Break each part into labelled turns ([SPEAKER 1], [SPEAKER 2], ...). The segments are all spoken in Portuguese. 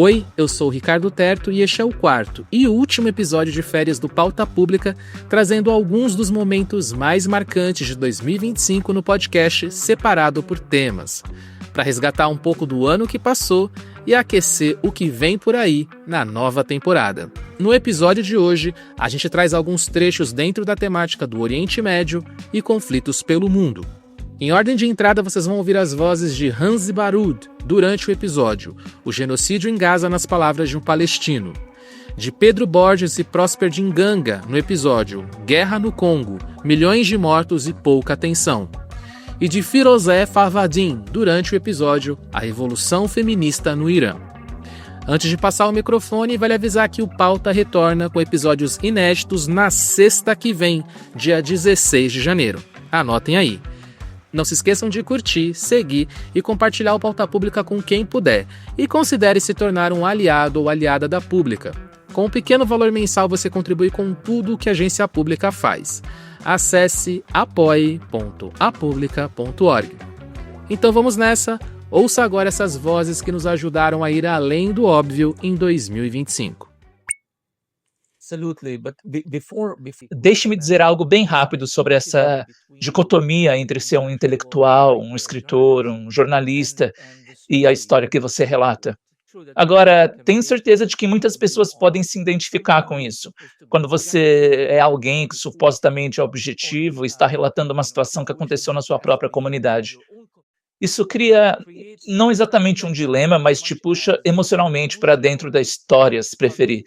[SPEAKER 1] Oi, eu sou o Ricardo Terto e este é o quarto e último episódio de férias do Pauta Pública, trazendo alguns dos momentos mais marcantes de 2025 no podcast separado por temas, para resgatar um pouco do ano que passou e aquecer o que vem por aí na nova temporada. No episódio de hoje, a gente traz alguns trechos dentro da temática do Oriente Médio e conflitos pelo mundo. Em ordem de entrada, vocês vão ouvir as vozes de Hanzi Baroud durante o episódio, o genocídio em Gaza nas palavras de um palestino. De Pedro Borges e Prosper Dinganga no episódio Guerra no Congo, milhões de mortos e pouca atenção. E de Firozeh Farvardin durante o episódio A Revolução Feminista no Irã. Antes de passar o microfone, vale avisar que o Pauta retorna com episódios inéditos na sexta que vem, dia 16 de janeiro. Anotem aí. Não se esqueçam de curtir, seguir e compartilhar o Pauta Pública com quem puder. E considere se tornar um aliado ou aliada da Pública. Com um pequeno valor mensal você contribui com tudo o que a agência pública faz. Acesse apoie.apublica.org. Então vamos nessa. Ouça agora essas vozes que nos ajudaram a ir além do óbvio em 2025.
[SPEAKER 2] Deixe-me dizer algo bem rápido sobre essa dicotomia entre ser um intelectual, um escritor, um jornalista e a história que você relata. Agora, tenho certeza de que muitas pessoas podem se identificar com isso. Quando você é alguém que supostamente é objetivo e está relatando uma situação que aconteceu na sua própria comunidade. Isso cria, não exatamente um dilema, mas te puxa emocionalmente para dentro da história, se preferir.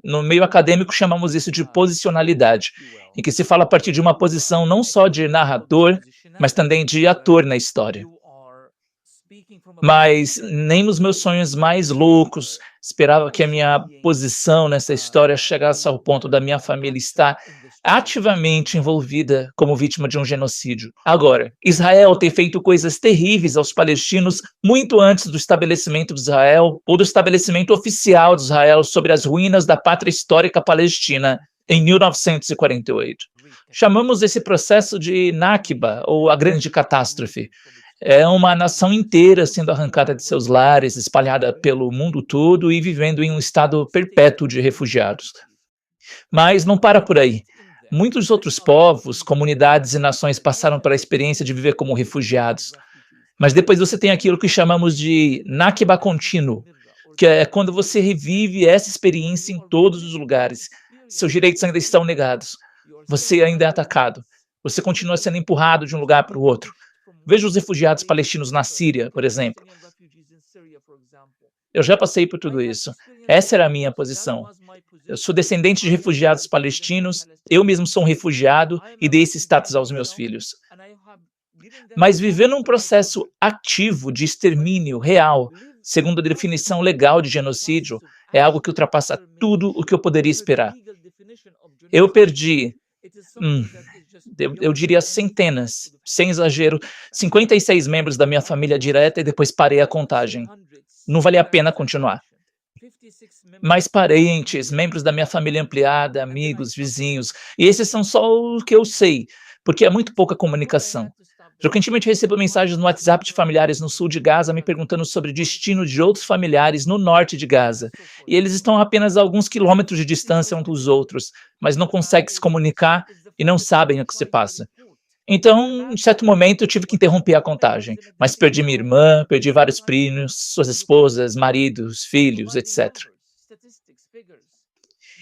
[SPEAKER 2] No meio acadêmico chamamos isso de posicionalidade, em que se fala a partir de uma posição não só de narrador, mas também de ator na história. Mas nem nos meus sonhos mais loucos esperava que a minha posição nessa história chegasse ao ponto da minha família estar ativamente envolvida como vítima de um genocídio. Agora, Israel tem feito coisas terríveis aos palestinos muito antes do estabelecimento de Israel ou do estabelecimento oficial de Israel sobre as ruínas da pátria histórica palestina em 1948. Chamamos esse processo de Nakba, ou a Grande Catástrofe. É uma nação inteira sendo arrancada de seus lares, espalhada pelo mundo todo e vivendo em um estado perpétuo de refugiados. Mas não para por aí. Muitos outros povos, comunidades e nações passaram pela experiência de viver como refugiados. Mas depois você tem aquilo que chamamos de Nakba contínuo, que é quando você revive essa experiência em todos os lugares. Seus direitos ainda estão negados. Você ainda é atacado. Você continua sendo empurrado de um lugar para o outro. Veja os refugiados palestinos na Síria, por exemplo. Eu já passei por tudo isso. Essa era a minha posição. Eu sou descendente de refugiados palestinos, eu mesmo sou um refugiado e dei esse status aos meus filhos. Mas viver num processo ativo de extermínio real, segundo a definição legal de genocídio, é algo que ultrapassa tudo o que eu poderia esperar. Eu perdi, eu diria centenas, sem exagero, 56 membros da minha família direta e depois parei a contagem. Não valia a pena continuar. Mas parentes, membros da minha família ampliada, amigos, vizinhos, e esses são só o que eu sei, porque é muito pouca comunicação. Frequentemente recebo mensagens no WhatsApp de familiares no sul de Gaza me perguntando sobre o destino de outros familiares no norte de Gaza. E eles estão a apenas a alguns quilômetros de distância uns dos outros, mas não conseguem se comunicar e não sabem o que se passa. Então, em certo momento, eu tive que interromper a contagem, mas perdi minha irmã, perdi vários primos, suas esposas, maridos, filhos, etc.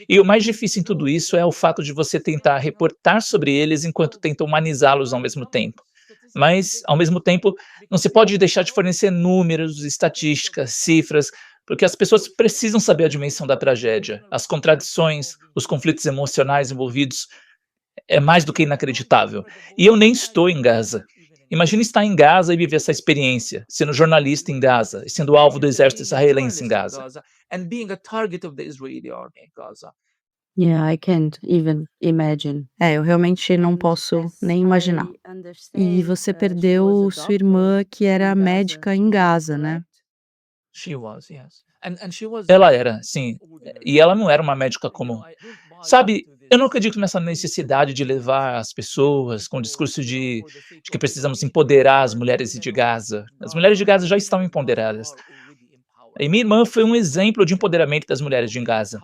[SPEAKER 2] E o mais difícil em tudo isso é o fato de você tentar reportar sobre eles enquanto tenta humanizá-los ao mesmo tempo. Mas, ao mesmo tempo, não se pode deixar de fornecer números, estatísticas, cifras, porque as pessoas precisam saber a dimensão da tragédia, as contradições, os conflitos emocionais envolvidos. É mais do que inacreditável. E eu nem estou em Gaza. Imagine estar em Gaza e viver essa experiência, sendo jornalista em Gaza e sendo alvo do exército israelense em Gaza.
[SPEAKER 3] Yeah, I can't even imagine.
[SPEAKER 4] Eu realmente não posso nem imaginar. E você perdeu sua irmã, que era médica em Gaza, né?
[SPEAKER 2] Ela era, sim. E ela não era uma médica comum. Sabe, eu não acredito nessa necessidade de levar as pessoas com o discurso de que precisamos empoderar as mulheres de Gaza. As mulheres de Gaza já estão empoderadas. E minha irmã foi um exemplo de empoderamento das mulheres de Gaza.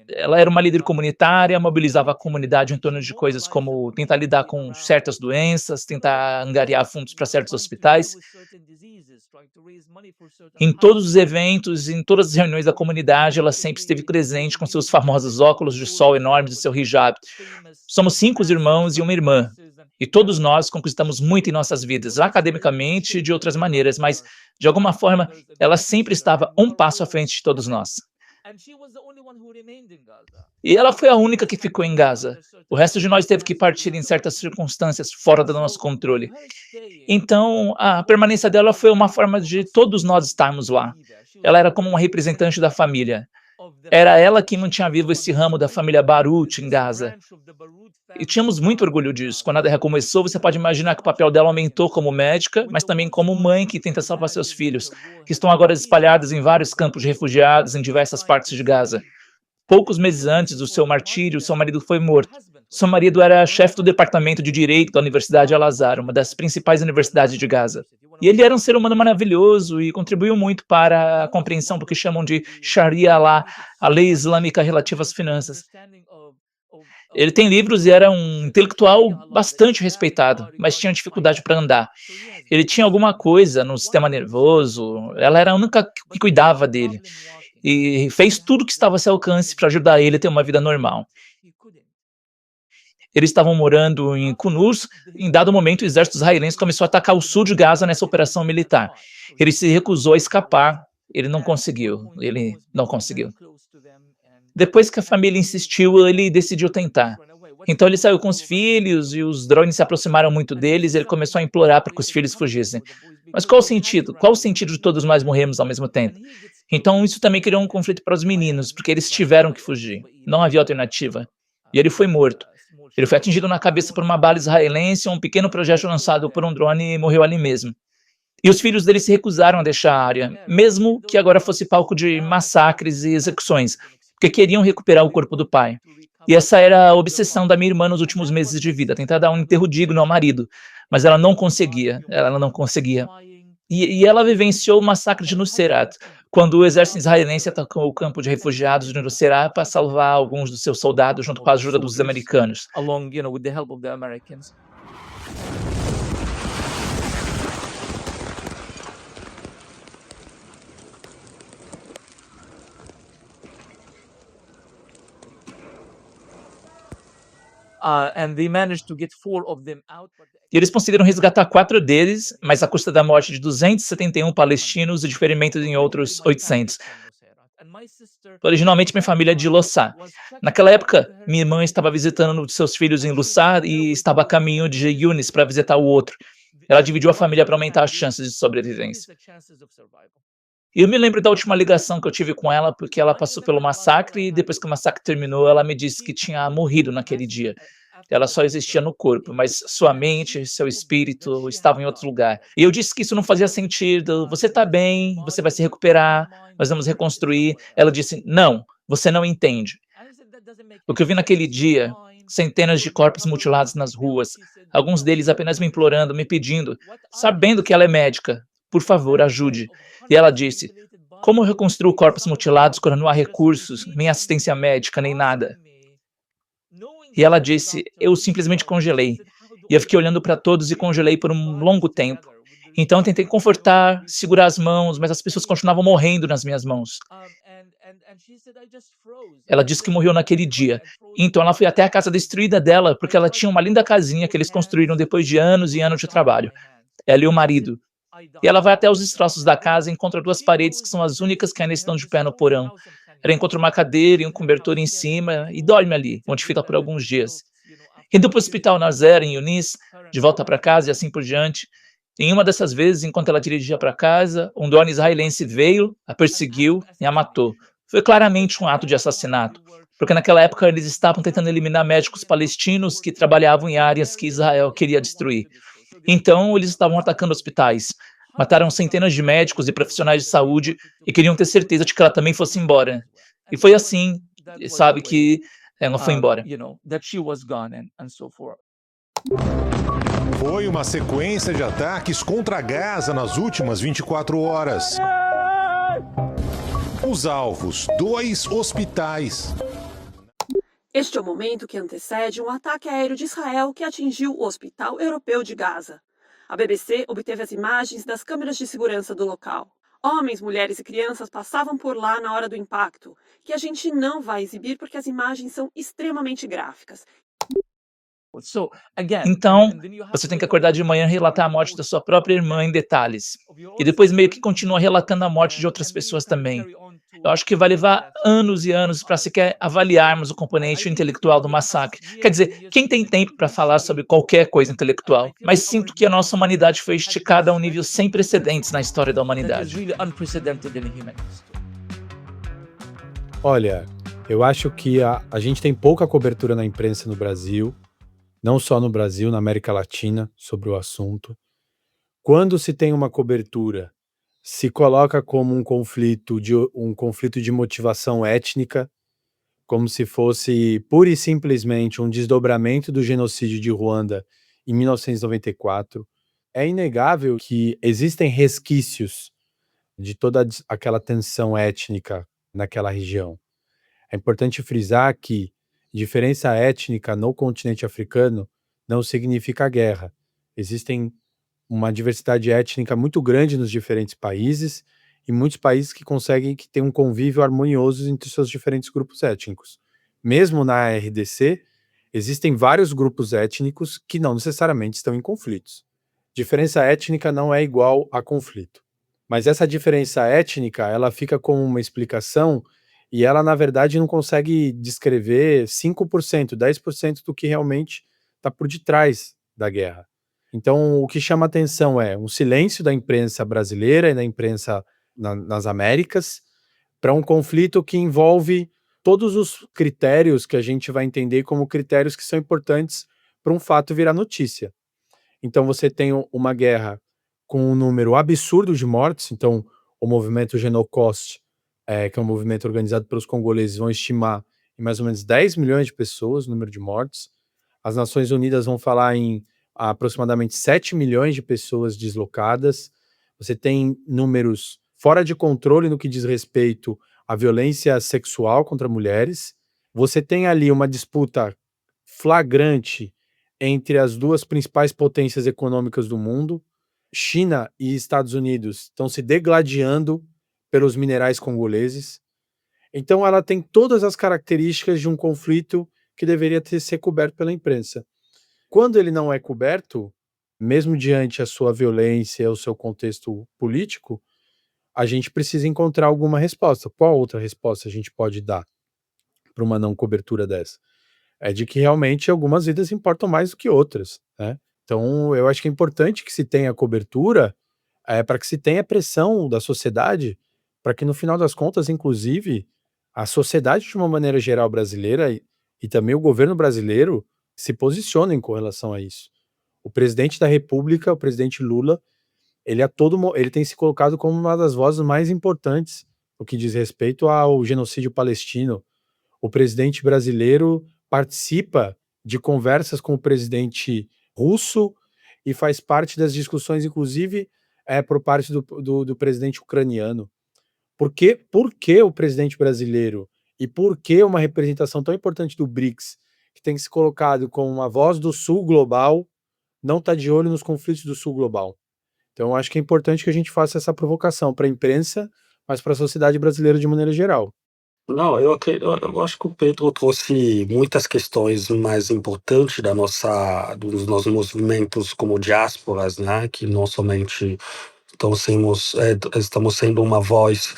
[SPEAKER 2] Ela era uma líder comunitária, mobilizava a comunidade em torno de coisas como tentar lidar com certas doenças, tentar angariar fundos para certos hospitais. Em todos os eventos, em todas as reuniões da comunidade, ela sempre esteve presente com seus famosos óculos de sol enormes e seu hijab. Somos 5 irmãos e uma irmã. E todos nós conquistamos muito em nossas vidas, academicamente e de outras maneiras, mas, de alguma forma, ela sempre estava um passo à frente de todos nós. E ela foi a única que ficou em Gaza. O resto de nós teve que partir em certas circunstâncias fora do nosso controle. Então, a permanência dela foi uma forma de todos nós estarmos lá. Ela era como uma representante da família. Era ela quem mantinha vivo esse ramo da família Baruch em Gaza. E tínhamos muito orgulho disso. Quando a guerra começou, você pode imaginar que o papel dela aumentou como médica, mas também como mãe que tenta salvar seus filhos, que estão agora espalhados em vários campos de refugiados em diversas partes de Gaza. Poucos meses antes do seu martírio, seu marido foi morto. Seu marido era chefe do departamento de Direito da Universidade Al-Azhar, uma das principais universidades de Gaza. E ele era um ser humano maravilhoso e contribuiu muito para a compreensão do que chamam de Sharia Law, a lei islâmica relativa às finanças. Ele tem livros e era um intelectual bastante respeitado, mas tinha dificuldade para andar. Ele tinha alguma coisa no sistema nervoso, ela era a única que cuidava dele. E fez tudo que estava a seu alcance para ajudar ele a ter uma vida normal. Eles estavam morando em Kunus. Em dado momento, o exército israelense começou a atacar o sul de Gaza nessa operação militar. Ele se recusou a escapar. Ele não conseguiu. Depois que a família insistiu, ele decidiu tentar. Então ele saiu com os filhos e os drones se aproximaram muito deles e ele começou a implorar para que os filhos fugissem. Mas qual o sentido? Qual o sentido de todos nós morrermos ao mesmo tempo? Então isso também criou um conflito para os meninos, porque eles tiveram que fugir. Não havia alternativa. E ele foi morto. Ele foi atingido na cabeça por uma bala israelense, um pequeno projétil lançado por um drone e morreu ali mesmo. E os filhos dele se recusaram a deixar a área, mesmo que agora fosse palco de massacres e execuções, porque queriam recuperar o corpo do pai. E essa era a obsessão da minha irmã nos últimos meses de vida, tentar dar um enterro digno ao marido. Mas ela não conseguia. E ela vivenciou o massacre de Nuseirat, quando o exército israelense atacou o campo de refugiados de Nuseirat para salvar alguns dos seus soldados junto com a ajuda dos americanos. E eles conseguiram resgatar 4 deles, mas à custa da morte de 271 palestinos e de ferimentos em outros 800. Originalmente, minha família é de Lossá. Naquela época, minha irmã estava visitando seus filhos em Lossá e estava a caminho de Yunis para visitar o outro. Ela dividiu a família para aumentar as chances de sobrevivência. E eu me lembro da última ligação que eu tive com ela, porque ela passou pelo massacre e depois que o massacre terminou, ela me disse que tinha morrido naquele dia. Ela só existia no corpo, mas sua mente, seu espírito estavam em outro lugar. E eu disse que isso não fazia sentido. Você está bem, você vai se recuperar, nós vamos reconstruir. Ela disse, não, você não entende. O que eu vi naquele dia, centenas de corpos mutilados nas ruas, alguns deles apenas me implorando, me pedindo, sabendo que ela é médica, por favor, ajude. E ela disse, como eu reconstruo corpos mutilados quando não há recursos, nem assistência médica, nem nada? E ela disse, eu simplesmente congelei. E eu fiquei olhando para todos e congelei por um longo tempo. Então eu tentei confortar, segurar as mãos, mas as pessoas continuavam morrendo nas minhas mãos. Ela disse que morreu naquele dia. Então ela foi até a casa destruída dela, porque ela tinha uma linda casinha que eles construíram depois de anos e anos de trabalho. Ela e o marido. E ela vai até os destroços da casa e encontra 2 paredes que são as únicas que ainda estão de pé no porão. Ela encontra uma cadeira e um cobertor em cima e dorme ali, onde fica por alguns dias. Indo para o hospital Nazer, em Yunis, de volta para casa e assim por diante. Em uma dessas vezes, enquanto ela dirigia para casa, um drone israelense veio, a perseguiu e a matou. Foi claramente um ato de assassinato, porque naquela época eles estavam tentando eliminar médicos palestinos que trabalhavam em áreas que Israel queria destruir. Então, eles estavam atacando hospitais. Mataram centenas de médicos e profissionais de saúde e queriam ter certeza de que ela também fosse embora. E foi assim, sabe, que ela foi embora.
[SPEAKER 5] Foi uma sequência de ataques contra Gaza nas últimas 24 horas. Os alvos, 2 hospitais.
[SPEAKER 6] Este é o momento que antecede um ataque aéreo de Israel que atingiu o Hospital Europeu de Gaza. A BBC obteve as imagens das câmeras de segurança do local. Homens, mulheres e crianças passavam por lá na hora do impacto, que a gente não vai exibir porque as imagens são extremamente gráficas.
[SPEAKER 2] Então, você tem que acordar de manhã e relatar a morte da sua própria irmã em detalhes. E depois meio que continua relatando a morte de outras pessoas também. Eu acho que vai levar anos e anos para sequer avaliarmos o componente intelectual do massacre. Quer dizer, quem tem tempo para falar sobre qualquer coisa intelectual? Mas sinto que a nossa humanidade foi esticada a um nível sem precedentes na história da humanidade.
[SPEAKER 7] Olha, eu acho que a gente tem pouca cobertura na imprensa no Brasil, não só no Brasil, na América Latina, sobre o assunto. Quando se tem uma cobertura, se coloca como um conflito de motivação étnica, como se fosse pura e simplesmente um desdobramento do genocídio de Ruanda em 1994. É inegável que existem resquícios de toda aquela tensão étnica naquela região. É importante frisar que diferença étnica no continente africano não significa guerra. Existem uma diversidade étnica muito grande nos diferentes países e muitos países que têm um convívio harmonioso entre seus diferentes grupos étnicos. Mesmo na RDC, existem vários grupos étnicos que não necessariamente estão em conflitos. Diferença étnica não é igual a conflito. Mas essa diferença étnica, ela fica como uma explicação e ela, na verdade, não consegue descrever 5%, 10% do que realmente está por detrás da guerra. Então, o que chama atenção é um silêncio da imprensa brasileira e da imprensa nas Américas para um conflito que envolve todos os critérios que a gente vai entender como critérios que são importantes para um fato virar notícia. Então, você tem uma guerra com um número absurdo de mortes. Então, o movimento Genocost, que é um movimento organizado pelos congoleses, vão estimar em mais ou menos 10 milhões de pessoas o número de mortes. As Nações Unidas vão falar em aproximadamente 7 milhões de pessoas deslocadas. Você tem números fora de controle no que diz respeito à violência sexual contra mulheres. Você tem ali uma disputa flagrante entre as duas principais potências econômicas do mundo. China e Estados Unidos estão se degladiando pelos minerais congoleses. Então ela tem todas as características de um conflito que deveria ser coberto pela imprensa. Quando ele não é coberto, mesmo diante a sua violência, o seu contexto político, a gente precisa encontrar alguma resposta. Qual outra resposta a gente pode dar para uma não cobertura dessa? É de que realmente algumas vidas importam mais do que outras, né? Então, eu acho que é importante que se tenha cobertura, para que se tenha pressão da sociedade, para que no final das contas, inclusive, a sociedade de uma maneira geral brasileira e também o governo brasileiro se posicionem com relação a isso. O presidente da República, o presidente Lula, ele tem se colocado como uma das vozes mais importantes no que diz respeito ao genocídio palestino. O presidente brasileiro participa de conversas com o presidente russo e faz parte das discussões, inclusive, por parte do presidente ucraniano. Por que o presidente brasileiro e por que uma representação tão importante do BRICS, que tem se colocado como uma voz do Sul global, não está de olho nos conflitos do Sul global? Então, eu acho que é importante que a gente faça essa provocação para a imprensa, mas para a sociedade brasileira de maneira geral.
[SPEAKER 8] Não, eu acho que o Pedro trouxe muitas questões mais importantes dos nossos movimentos como diásporas, né? Que não somente estamos sendo uma voz,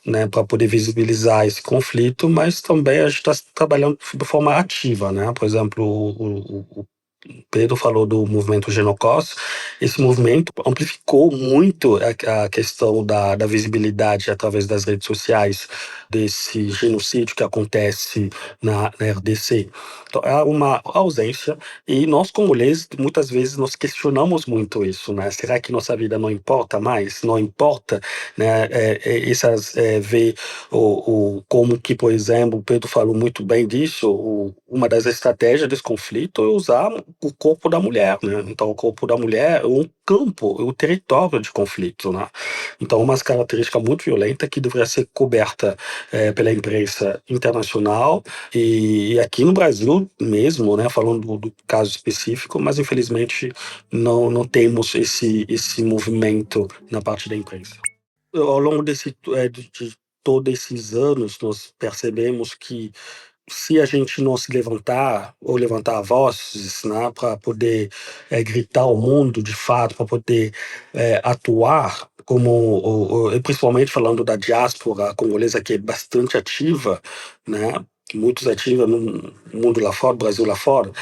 [SPEAKER 8] né, para poder visibilizar esse conflito, mas também a gente está trabalhando de forma ativa, né? Por exemplo, o Pedro falou do movimento Genocost. Esse movimento amplificou muito a questão da visibilidade através das redes sociais desse genocídio que acontece na RDC. Então, é uma ausência, e nós, como mulheres, muitas vezes nós questionamos muito isso, né? Será que nossa vida não importa mais? Não importa, né? Ver como que, por exemplo, o Pedro falou muito bem disso, uma das estratégias desse conflito é usar o corpo da mulher, né? Então, o corpo da mulher é um campo, é um território de conflito, né? Então, uma característica muito violenta que deveria ser coberta pela imprensa internacional e aqui no Brasil mesmo, né? Falando do caso específico, mas infelizmente não temos esse movimento na parte da imprensa. Ao longo de todos esses anos, nós percebemos que se a gente não se levantar ou levantar vozes, né, para poder gritar ao mundo de fato, para poder atuar, e principalmente falando da diáspora congolesa, que é bastante ativa, né, muito ativa no mundo lá fora, Brasil lá fora,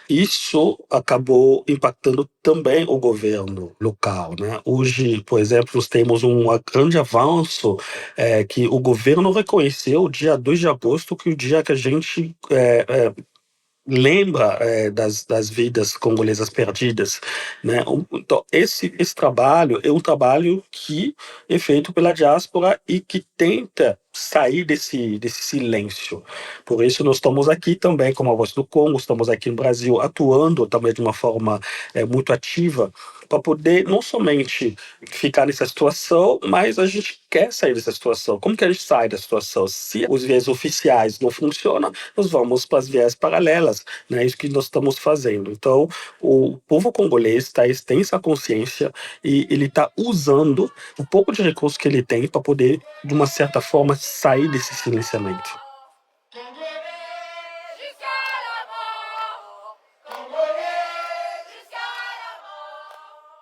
[SPEAKER 8] isso acabou impactando também o governo local, né? Hoje, por exemplo, nós temos um grande avanço que o governo reconheceu o dia 2 de agosto, que é o dia que a gente lembra das vidas congolesas perdidas, né? Então, esse trabalho é um trabalho que é feito pela diáspora e que tenta sair desse silêncio. Por isso, nós estamos aqui também, como a Voz do Congo, estamos aqui no Brasil, atuando também de uma forma muito ativa, para poder não somente ficar nessa situação, mas a gente quer sair dessa situação. Como que a gente sai da situação? Se os viés oficiais não funcionam, nós vamos para as viés paralelas, né? É isso que nós estamos fazendo. Então, o povo congolês tem essa consciência e ele está usando o pouco de recursos que ele tem para poder, de uma certa forma, sair desse silenciamento.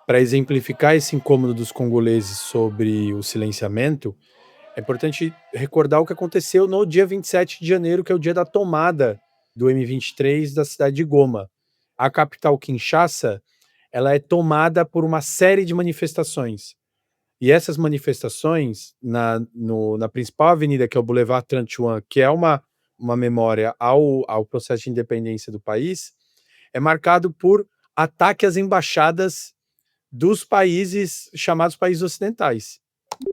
[SPEAKER 7] Para exemplificar esse incômodo dos congoleses sobre o silenciamento, é importante recordar o que aconteceu no dia 27 de janeiro, que é o dia da tomada do M23 da cidade de Goma. A capital Kinshasa, ela é tomada por uma série de manifestações. E essas manifestações, na principal avenida, que é o Boulevard 31, que é uma memória ao processo de independência do país, é marcado por ataque às embaixadas dos países chamados países ocidentais.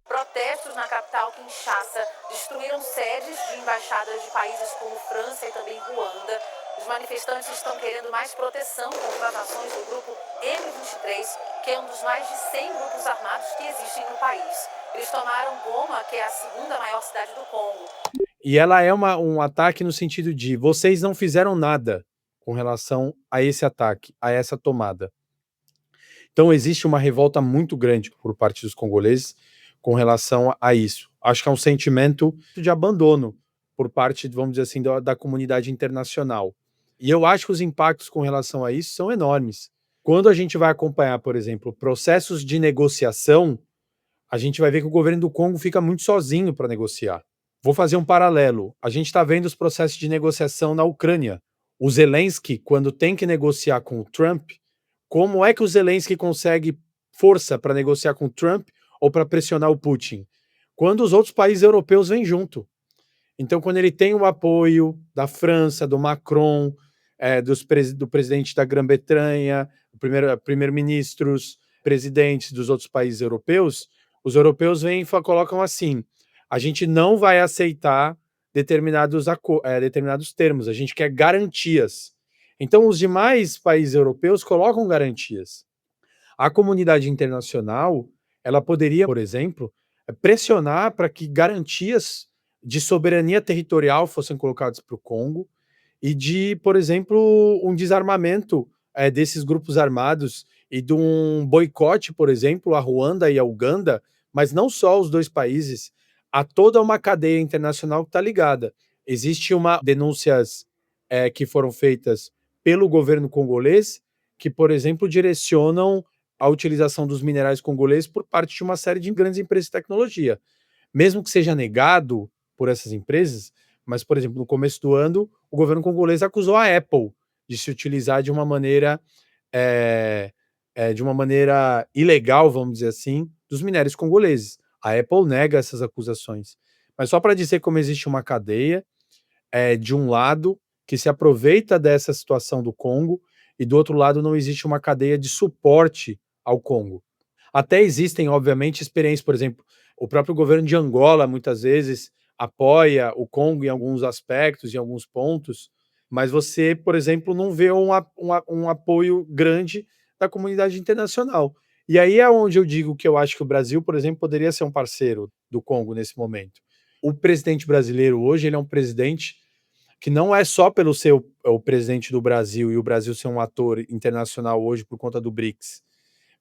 [SPEAKER 9] Protestos na capital Kinshasa destruíram sedes de embaixadas de países como França e também Ruanda. Os manifestantes estão querendo mais proteção contra as ações do grupo M23, que é um dos mais de 100 grupos armados que existem no país. Eles tomaram Goma, que é a segunda maior cidade do Congo.
[SPEAKER 7] E ela é um ataque no sentido de vocês não fizeram nada com relação a esse ataque, a essa tomada. Então existe uma revolta muito grande por parte dos congoleses com relação a isso. Acho que é um sentimento de abandono por parte, vamos dizer assim, da comunidade internacional. E eu acho que os impactos com relação a isso são enormes. Quando a gente vai acompanhar, por exemplo, processos de negociação, a gente vai ver que o governo do Congo fica muito sozinho para negociar. Vou fazer um paralelo. A gente está vendo os processos de negociação na Ucrânia. O Zelensky, quando tem que negociar com o Trump, como é que o Zelensky consegue força para negociar com o Trump ou para pressionar o Putin? Quando os outros países europeus vêm junto. Então, quando ele tem o apoio da França, do Macron, do presidente da Grã-Bretanha, primeiro-ministros, presidentes dos outros países europeus, os europeus vêm e colocam assim: a gente não vai aceitar determinados termos, a gente quer garantias. Então, os demais países europeus colocam garantias. A comunidade internacional, ela poderia, por exemplo, pressionar para que garantias de soberania territorial fossem colocadas para o Congo e de, por exemplo, um desarmamento desses grupos armados e de um boicote, por exemplo, a Ruanda e a Uganda, mas não só os dois países, a toda uma cadeia internacional que está ligada. Existem denúncias que foram feitas pelo governo congolês, que, por exemplo, direcionam a utilização dos minerais congoleses por parte de uma série de grandes empresas de tecnologia. Mesmo que seja negado por essas empresas, mas, por exemplo, no começo do ano, o governo congolês acusou a Apple de se utilizar de uma maneira ilegal, vamos dizer assim, dos minérios congoleses. A Apple nega essas acusações. Mas só para dizer como existe uma cadeia, de um lado, que se aproveita dessa situação do Congo, e do outro lado não existe uma cadeia de suporte ao Congo. Até existem, obviamente, experiências, por exemplo, o próprio governo de Angola, muitas vezes, apoia o Congo em alguns aspectos, em alguns pontos, mas você, por exemplo, não vê um apoio grande da comunidade internacional. E aí é onde eu digo que eu acho que o Brasil, por exemplo, poderia ser um parceiro do Congo nesse momento. O presidente brasileiro hoje, ele é um presidente que não é só pelo ser o presidente do Brasil e o Brasil ser um ator internacional hoje por conta do BRICS,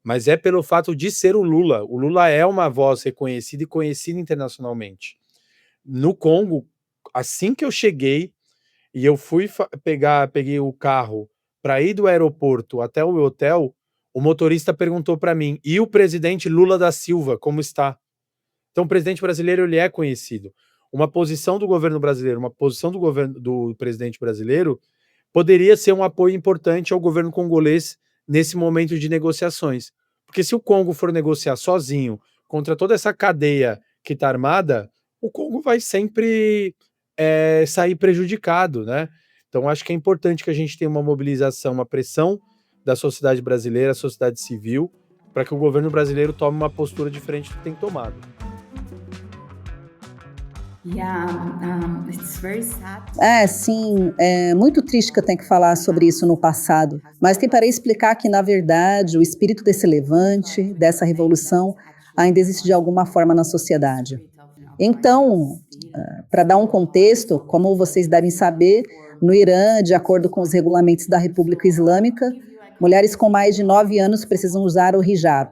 [SPEAKER 7] mas é pelo fato de ser o Lula. O Lula é uma voz reconhecida e conhecida internacionalmente. No Congo, assim que eu cheguei e eu fui peguei o carro para ir do aeroporto até o hotel, o motorista perguntou para mim: e o presidente Lula da Silva, como está? Então, o presidente brasileiro, ele é conhecido. Uma posição do governo brasileiro, uma posição do presidente brasileiro poderia ser um apoio importante ao governo congolês nesse momento de negociações. Porque se o Congo for negociar sozinho contra toda essa cadeia que está armada, o Congo vai sempre sair prejudicado, né? Então, acho que é importante que a gente tenha uma mobilização, uma pressão da sociedade brasileira, sociedade civil, para que o governo brasileiro tome uma postura diferente do que tem tomado.
[SPEAKER 10] Sim, é muito triste que eu tenho que falar sobre isso no passado, mas tentarei explicar que, na verdade, o espírito desse levante, dessa revolução, ainda existe de alguma forma na sociedade. Então, para dar um contexto, como vocês devem saber, no Irã, de acordo com os regulamentos da República Islâmica, mulheres com mais de 9 anos precisam usar o hijab.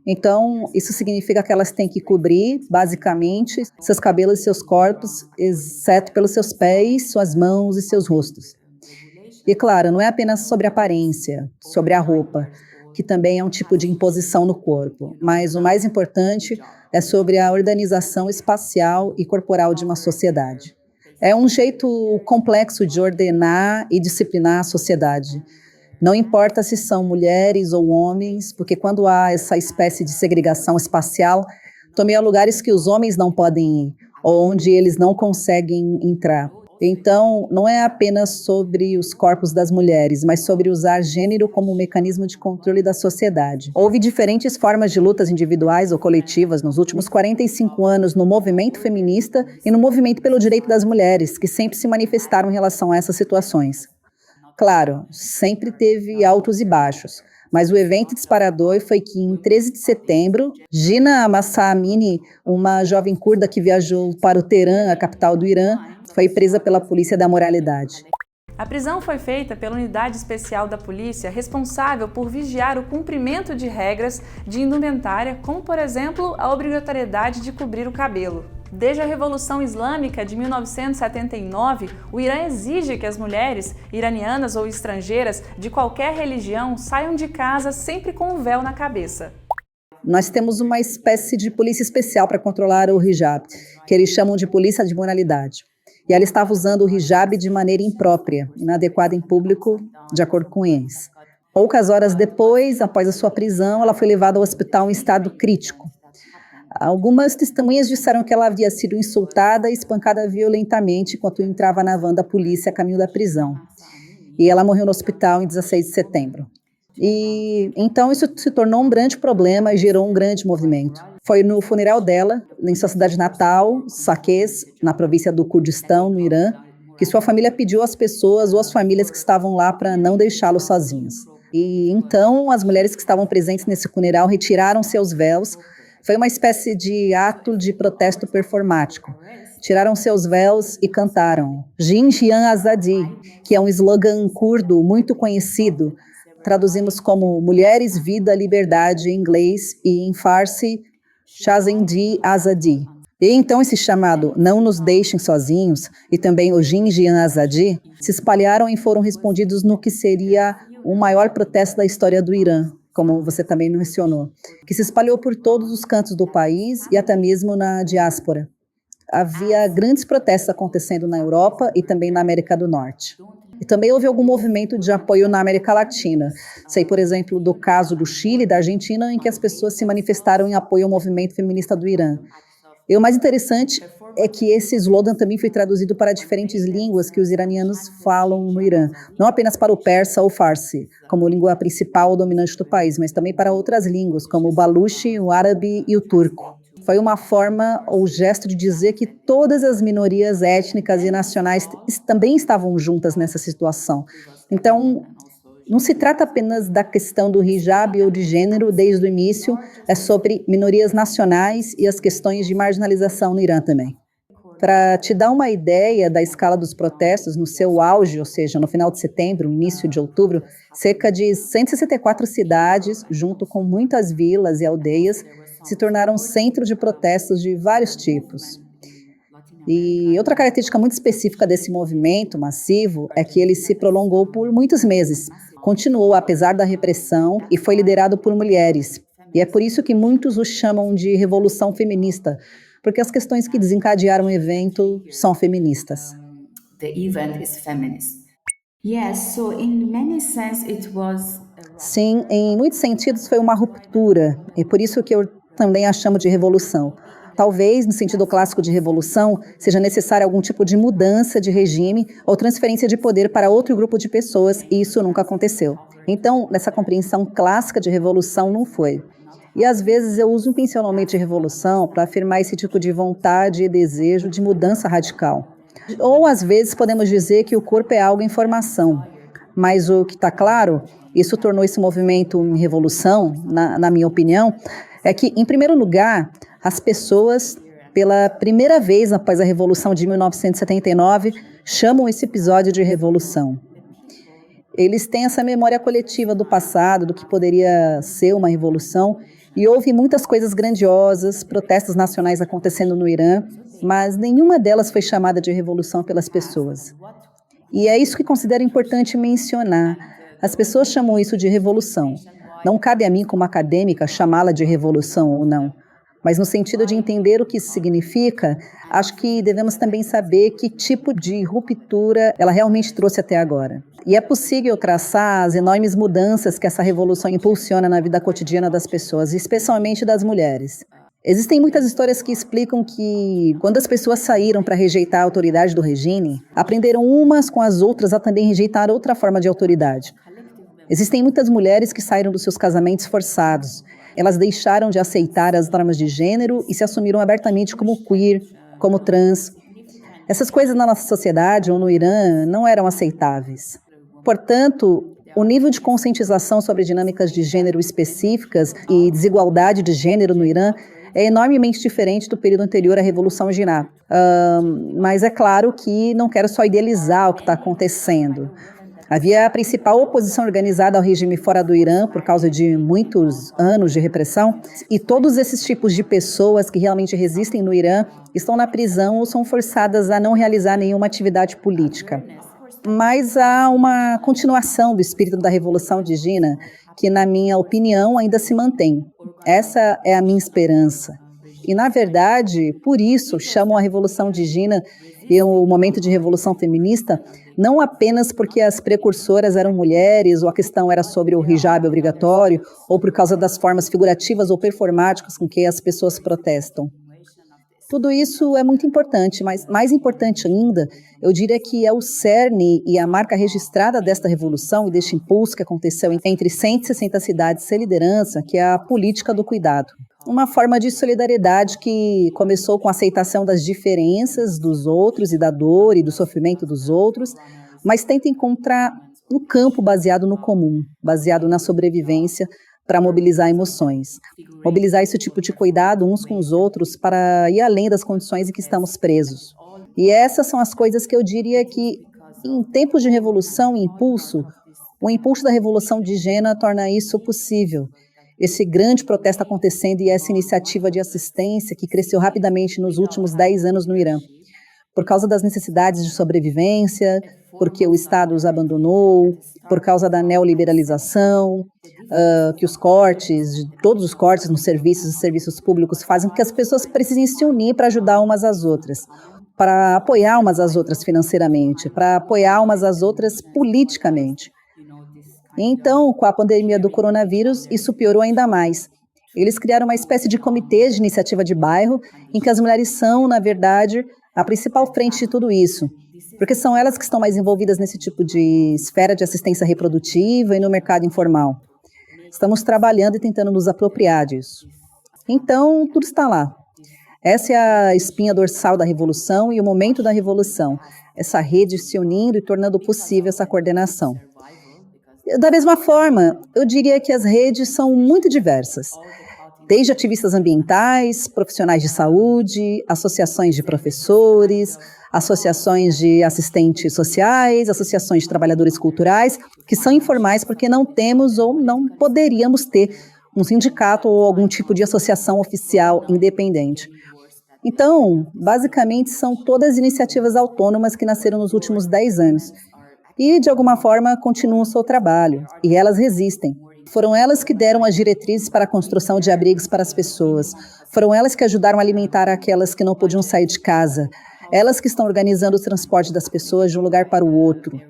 [SPEAKER 10] Então, isso significa que elas têm que cobrir, basicamente, seus cabelos e seus corpos, exceto pelos seus pés, suas mãos e seus rostos. E, claro, não é apenas sobre a aparência, sobre a roupa, que também é um tipo de imposição no corpo, mas o mais importante é sobre a organização espacial e corporal de uma sociedade. É um jeito complexo de ordenar e disciplinar a sociedade. Não importa se são mulheres ou homens, porque quando há essa espécie de segregação espacial, também há lugares que os homens não podem ir, ou onde eles não conseguem entrar. Então, não é apenas sobre os corpos das mulheres, mas sobre usar gênero como um mecanismo de controle da sociedade. Houve diferentes formas de lutas individuais ou coletivas nos últimos 45 anos no movimento feminista e no movimento pelo direito das mulheres, que sempre se manifestaram em relação a essas situações. Claro, sempre teve altos e baixos, mas o evento disparador foi que, em 13 de setembro, Gina Mahsa Amini, uma jovem curda que viajou para o Teherã, a capital do Irã, foi presa pela polícia da moralidade.
[SPEAKER 11] A prisão foi feita pela unidade especial da polícia responsável por vigiar o cumprimento de regras de indumentária, como, por exemplo, a obrigatoriedade de cobrir o cabelo. Desde a Revolução Islâmica de 1979, o Irã exige que as mulheres, iranianas ou estrangeiras, de qualquer religião, saiam de casa sempre com um véu na cabeça.
[SPEAKER 10] Nós temos uma espécie de polícia especial para controlar o hijab, que eles chamam de polícia de moralidade. E ela estava usando o hijab de maneira imprópria, inadequada em público, de acordo com eles. Poucas horas depois, após a sua prisão, ela foi levada ao hospital em estado crítico. Algumas testemunhas disseram que ela havia sido insultada e espancada violentamente enquanto entrava na van da polícia a caminho da prisão. E ela morreu no hospital em 16 de setembro. E então isso se tornou um grande problema e gerou um grande movimento. Foi no funeral dela, em sua cidade natal, Saqqez, na província do Kurdistão, no Irã, que sua família pediu às pessoas ou às famílias que estavam lá para não deixá-los sozinhos. E então as mulheres que estavam presentes nesse funeral retiraram seus véus. Foi uma espécie de ato de protesto performático. Tiraram seus véus e cantaram Jin Jian Azadi, que é um slogan curdo muito conhecido. Traduzimos como Mulheres, Vida, Liberdade em inglês e em farsi Shazendi Azadi. E então esse chamado Não Nos Deixem Sozinhos e também o Jin Jian Azadi se espalharam e foram respondidos no que seria o maior protesto da história do Irã, como você também mencionou, que se espalhou por todos os cantos do país e até mesmo na diáspora. Havia grandes protestos acontecendo na Europa e também na América do Norte. E também houve algum movimento de apoio na América Latina. Sei, por exemplo, do caso do Chile e da Argentina, em que as pessoas se manifestaram em apoio ao movimento feminista do Irã. E o mais interessante é que esse slogan também foi traduzido para diferentes línguas que os iranianos falam no Irã. Não apenas para o persa ou farsi, como língua principal ou dominante do país, mas também para outras línguas, como o baluchi, o árabe e o turco. Foi uma forma ou gesto de dizer que todas as minorias étnicas e nacionais também estavam juntas nessa situação. Então, não se trata apenas da questão do hijab ou de gênero desde o início, é sobre minorias nacionais e as questões de marginalização no Irã também. Para te dar uma ideia da escala dos protestos no seu auge, ou seja, no final de setembro, início de outubro, cerca de 164 cidades, junto com muitas vilas e aldeias, se tornaram centro de protestos de vários tipos. E outra característica muito específica desse movimento massivo é que ele se prolongou por muitos meses, continuou apesar da repressão e foi liderado por mulheres. E é por isso que muitos o chamam de revolução feminista, porque as questões que desencadearam o evento são feministas. Sim, em muitos sentidos foi uma ruptura, e por isso que eu também a chamo de revolução. Talvez, no sentido clássico de revolução, seja necessária algum tipo de mudança de regime ou transferência de poder para outro grupo de pessoas, e isso nunca aconteceu. Então, nessa compreensão clássica de revolução, não foi. E às vezes eu uso intencionalmente revolução para afirmar esse tipo de vontade e desejo de mudança radical. Ou às vezes podemos dizer que o corpo é algo em formação. Mas o que está claro, isso tornou esse movimento em revolução, na minha opinião, é que, em primeiro lugar, as pessoas, pela primeira vez após a Revolução de 1979, chamam esse episódio de revolução. Eles têm essa memória coletiva do passado, do que poderia ser uma revolução, e houve muitas coisas grandiosas, protestos nacionais acontecendo no Irã, mas nenhuma delas foi chamada de revolução pelas pessoas. E é isso que considero importante mencionar. As pessoas chamam isso de revolução. Não cabe a mim, como acadêmica, chamá-la de revolução ou não. Mas no sentido de entender o que isso significa, acho que devemos também saber que tipo de ruptura ela realmente trouxe até agora. E é possível traçar as enormes mudanças que essa revolução impulsiona na vida cotidiana das pessoas, especialmente das mulheres. Existem muitas histórias que explicam que, quando as pessoas saíram para rejeitar a autoridade do regime, aprenderam umas com as outras a também rejeitar outra forma de autoridade. Existem muitas mulheres que saíram dos seus casamentos forçados. Elas deixaram de aceitar as normas de gênero e se assumiram abertamente como queer, como trans. Essas coisas na nossa sociedade ou no Irã não eram aceitáveis. Portanto, o nível de conscientização sobre dinâmicas de gênero específicas e desigualdade de gênero no Irã é enormemente diferente do período anterior à Revolução Jinnah. Mas é claro que não quero só idealizar o que está acontecendo. Havia a principal oposição organizada ao regime fora do Irã por causa de muitos anos de repressão, e todos esses tipos de pessoas que realmente resistem no Irã estão na prisão ou são forçadas a não realizar nenhuma atividade política. Mas há uma continuação do espírito da Revolução de Jinnah que, na minha opinião, ainda se mantém. Essa é a minha esperança. E, na verdade, por isso chamam a Revolução de Jinnah e o momento de revolução feminista, não apenas porque as precursoras eram mulheres, ou a questão era sobre o hijab obrigatório, ou por causa das formas figurativas ou performáticas com que as pessoas protestam. Tudo isso é muito importante, mas mais importante ainda, eu diria que é o cerne e a marca registrada desta revolução e deste impulso que aconteceu entre 160 cidades sem liderança, que é a política do cuidado. Uma forma de solidariedade que começou com a aceitação das diferenças dos outros e da dor e do sofrimento dos outros, mas tenta encontrar um campo baseado no comum, baseado na sobrevivência, para mobilizar emoções. Mobilizar esse tipo de cuidado uns com os outros para ir além das condições em que estamos presos. E essas são as coisas que eu diria que, em tempos de revolução e impulso, o impulso da Revolução de Jinnah torna isso possível. Esse grande protesto acontecendo e essa iniciativa de assistência que cresceu rapidamente nos últimos 10 anos no Irã. Por causa das necessidades de sobrevivência, porque o Estado os abandonou, por causa da neoliberalização, que os cortes, todos os cortes nos serviços e serviços públicos fazem com que as pessoas precisem se unir para ajudar umas às outras, para apoiar umas às outras financeiramente, para apoiar umas às outras politicamente. Então, com a pandemia do coronavírus, isso piorou ainda mais. Eles criaram uma espécie de comitê de iniciativa de bairro, em que as mulheres são, na verdade, a principal frente de tudo isso, porque são elas que estão mais envolvidas nesse tipo de esfera de assistência reprodutiva e no mercado informal. Estamos trabalhando e tentando nos apropriar disso. Então, tudo está lá. Essa é a espinha dorsal da revolução e o momento da revolução. Essa rede se unindo e tornando possível essa coordenação. Da mesma forma, eu diria que as redes são muito diversas. Desde ativistas ambientais, profissionais de saúde, associações de professores, associações de assistentes sociais, associações de trabalhadores culturais, que são informais porque não temos ou não poderíamos ter um sindicato ou algum tipo de associação oficial independente. Então, basicamente, são todas iniciativas autônomas que nasceram nos últimos 10 anos e, de alguma forma, continuam o seu trabalho, e elas resistem. Foram elas que deram as diretrizes para a construção de abrigos para as pessoas, foram elas que ajudaram a alimentar aquelas que não podiam sair de casa, elas que estão organizando o transporte das pessoas de um lugar para o outro.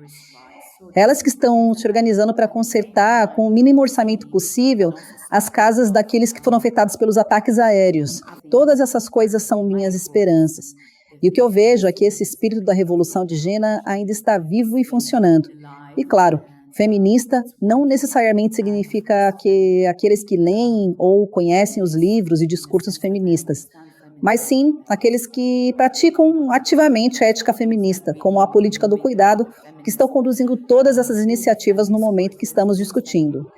[SPEAKER 10] Elas que estão se organizando para consertar, com o mínimo orçamento possível, as casas daqueles que foram afetados pelos ataques aéreos. Todas essas coisas são minhas esperanças. E o que eu vejo é que esse espírito da Revolução de Jena ainda está vivo e funcionando. E claro, feminista não necessariamente significa que aqueles que leem ou conhecem os livros e discursos feministas, mas sim aqueles que praticam ativamente a ética feminista, como a política do cuidado, que estão conduzindo todas essas iniciativas no momento que estamos discutindo.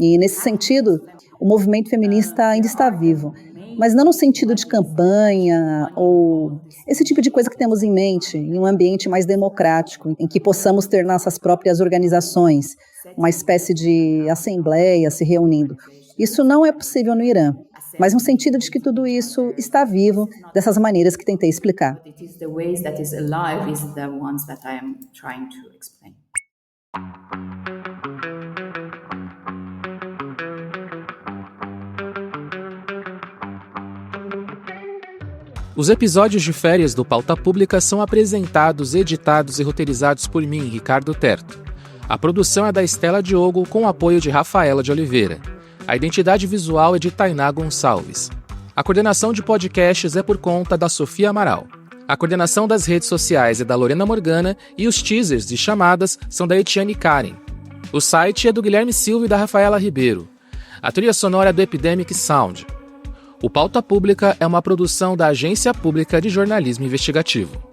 [SPEAKER 10] E, nesse sentido, o movimento feminista ainda está vivo, mas não no sentido de campanha ou esse tipo de coisa que temos em mente, em um ambiente mais democrático, em que possamos ter nossas próprias organizações, uma espécie de assembleia se reunindo. Isso não é possível no Irã, mas no sentido de que tudo isso está vivo dessas maneiras que tentei explicar.
[SPEAKER 1] Os episódios de férias do Pauta Pública são apresentados, editados e roteirizados por mim, Ricardo Terto. A produção é da Estela Diogo, com o apoio de Rafaela de Oliveira. A identidade visual é de Tainá Gonçalves. A coordenação de podcasts é por conta da Sofia Amaral. A coordenação das redes sociais é da Lorena Morgana e os teasers de chamadas são da Etienne Karen. O site é do Guilherme Silva e da Rafaela Ribeiro. A trilha sonora é do Epidemic Sound. O Pauta Pública é uma produção da Agência Pública de Jornalismo Investigativo.